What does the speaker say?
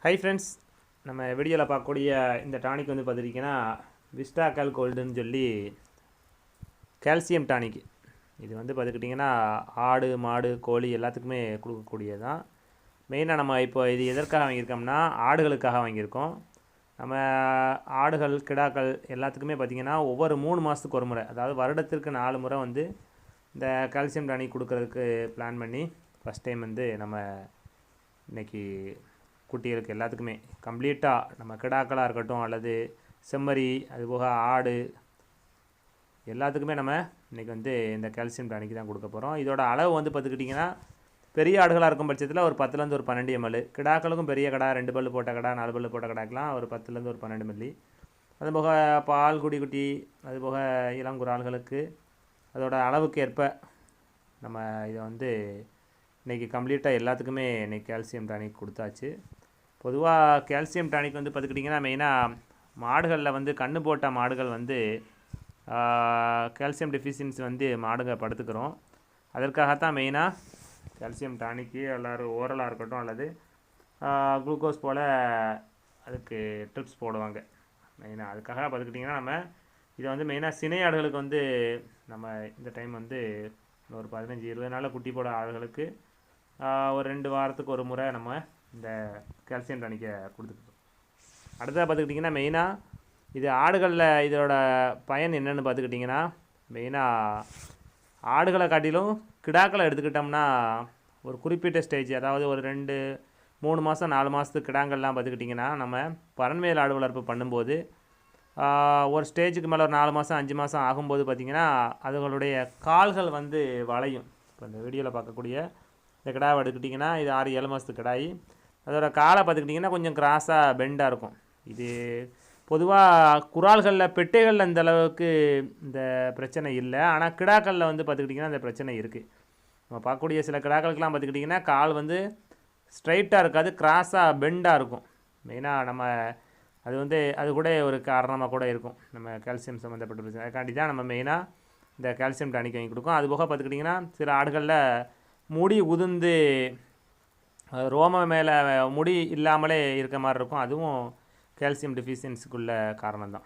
Hi friends, நம்ம வீடியோவில் பார்க்கக்கூடிய இந்த டானிக் வந்து பார்த்துட்டிங்கன்னா விஸ்டாகால் கோல்டுன்னு சொல்லி கால்சியம் டானிக். இது வந்து பார்த்துக்கிட்டிங்கன்னா ஆடு மாடு கோழி எல்லாத்துக்குமே கொடுக்கக்கூடியது தான். மெயினாக நம்ம இப்போ இது எதற்காக வாங்கியிருக்கோம்னா ஆடுகளுக்காக வாங்கியிருக்கோம். நம்ம ஆடுகள் கிடாக்கள் எல்லாத்துக்குமே பார்த்திங்கன்னா ஒவ்வொரு 3 மாதத்துக்கு ஒரு முறை, அதாவது வருடத்திற்கு 4 முறை வந்து இந்த கால்சியம் டானிக் கொடுக்கறதுக்கு பிளான் பண்ணி ஃபஸ்ட் டைம் வந்து நம்ம இன்றைக்கி குட்டிகளுக்கு எல்லாத்துக்குமே கம்ப்ளீட்டாக நம்ம கிடாக்களாக இருக்கட்டும் அல்லது செம்மறி அதுபோக ஆடு எல்லாத்துக்குமே நம்ம இன்றைக்கி வந்து இந்த கால்சியம் டானிக் தான் கொடுக்க போகிறோம். இதோட அளவு வந்து பார்த்துக்கிட்டிங்கன்னா பெரிய ஆடுகளாக இருக்கும் பட்சத்தில் ஒரு 10லேருந்து ஒரு 12 ml, கிடாக்களுக்கும் பெரிய கடா 2 பல்லு போட்ட கடா 4 பல்லு போட்ட கடாக்கெலாம் ஒரு 10லேருந்து ஒரு 12 ml. அதுபோக பால் குட்டி அதுபோக இளங்குறால்களுக்கு அதோட அளவுக்கு ஏற்ப நம்ம இதை வந்து இன்றைக்கி கம்ப்ளீட்டாக எல்லாத்துக்குமே இன்றைக்கி கால்சியம் டானிக் கொடுத்தாச்சு. பொதுவாக கால்சியம் டானிக் வந்து பார்த்துக்கிட்டிங்கன்னா மெயினாக மாடுகளில் வந்து கன்று போட்ட மாடுகள் வந்து கால்சியம் டெஃபிஷியன்சி வந்து மாடுங்க படுத்துக்கிறோம். அதற்காகத்தான் மெயினாக கால்சியம் டானிக்கு எல்லோரும் ஓரலாக இருக்கட்டும் அல்லது குளுக்கோஸ் போல் அதுக்கு ட்ரிப்ஸ் போடுவாங்க. மெயினாக அதுக்காக பார்த்துக்கிட்டிங்கன்னா நம்ம இதை வந்து மெயினாக சினை ஆடுகளுக்கு வந்து நம்ம இந்த டைம் வந்து ஒரு 15-20 நாளில் குட்டி போட ஆடுகளுக்கு ஒரு 2 வாரத்துக்கு ஒரு முறை நம்ம இந்த கால்சியம் டானிக்கை கொடுத்துருக்கோம். அடுத்ததாக பார்த்துக்கிட்டிங்கன்னா மெயினாக இது ஆடுகளில் இதோட பயன் என்னென்னு பார்த்துக்கிட்டிங்கன்னா மெயினாக ஆடுகளை காட்டிலும் கிடாக்களை எடுத்துக்கிட்டோம்னா ஒரு குறிப்பிட்ட ஸ்டேஜ், அதாவது ஒரு 2-3 மாதம் 4 மாதத்துக்கு கிடாங்கள்லாம் பார்த்துக்கிட்டிங்கன்னா நம்ம பரண்மையில் ஆடு வளர்ப்பு பண்ணும்போது ஒரு ஸ்டேஜுக்கு மேலே ஒரு 4 மாதம் 5 மாதம் ஆகும்போது பார்த்திங்கன்னா அதுகளுடைய கால்கள் வந்து வளையும். இப்போ இந்த வீடியோவில் பார்க்கக்கூடிய இந்த கிடாவை எடுத்துக்கிட்டிங்கன்னா இது 6-7 மாதத்துக்கு கிடாய், அதோட காலை பார்த்துக்கிட்டிங்கன்னா கொஞ்சம் கிராஸாக பெண்டாக இருக்கும். இது பொதுவாக குறால்களில் பெட்டைகளில் இந்த அளவுக்கு இந்த பிரச்சனை இல்லை, ஆனால் கிடாக்களில் வந்து பார்த்துக்கிட்டிங்கன்னா இந்த பிரச்சனை இருக்குது. நம்ம பார்க்கக்கூடிய சில கிடாக்களுக்கெலாம் பார்த்துக்கிட்டிங்கன்னா கால் வந்து ஸ்ட்ரைட்டாக இருக்காது, கிராஸாக பெண்டாக இருக்கும். மெயினாக நம்ம அது வந்து அது கூட ஒரு காரணமாக கூட இருக்கும், நம்ம கால்சியம் சம்மந்தப்பட்ட பிரச்சனை. அதுக்காண்டி தான் நம்ம மெயினாக இந்த கால்சியம் டானிக் வாங்கி கொடுக்கும். அதுபோக பார்த்துக்கிட்டிங்கன்னா சில ஆடுகளில் முடி உதிர்ந்து ரோம மேலே முடி இல்லாமலே இருக்க மாதிரி இருக்கும், அதுவும் கால்சியம் டெஃபிஷியன்சிக்குள்ள காரணம் தான்.